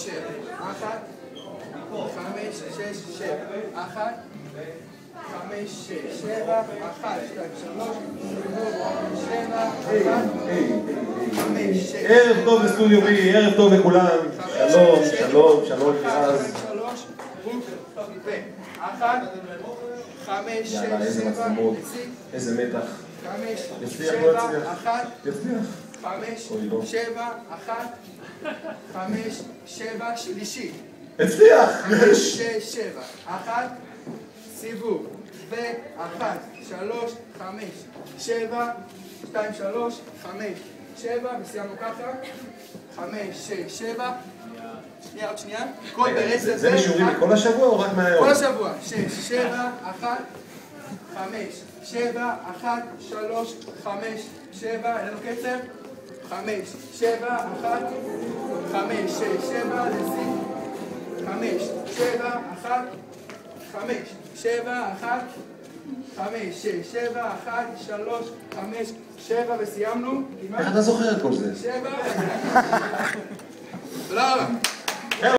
שבע. אחת, חמש, שש, שבע. אחת, חמש, שש, שבע. אחת, שתיים, שלוש. שבע, אחת, חמש, שש. ערב טוב בסטודיו בי, ערב טוב לכולם. שלום, שלום, שלום לירז. אחת, חמש, יאללה, שש, איזה שבע. מצלמות, איזה מתח. חמש, יצליח, לא שבע, יצליח. אחת. יצליח. חמש, אוי, לא. שבע, אחת. חמש, שבע, שלישי. הצליח! חמש, שש, שבע. אחת. סיבוב. ואחת, שלוש, חמש, שבע, שתיים, שלוש, חמש, שבע, וסיימנו ככה. חמש, שש, שבע. שנייה, עוד שנייה. כל ברצף. זה בשיעורים מכל השבוע או רק מהיום? כל השבוע. שש, שבע, אחת. חמש, שבע, אחת, שלוש, חמש, שבע, אין לנו קצב. חמש, שבע, אחת. חמש, שש, שבע, לסי. חמש, שבע, אחת. חמש, שבע, אחת. חמש, שש, שבע, אחת, שלוש, חמש, שבע, וסיימנו. איך אתה זוכר את כל זה? שבע. תודה רבה.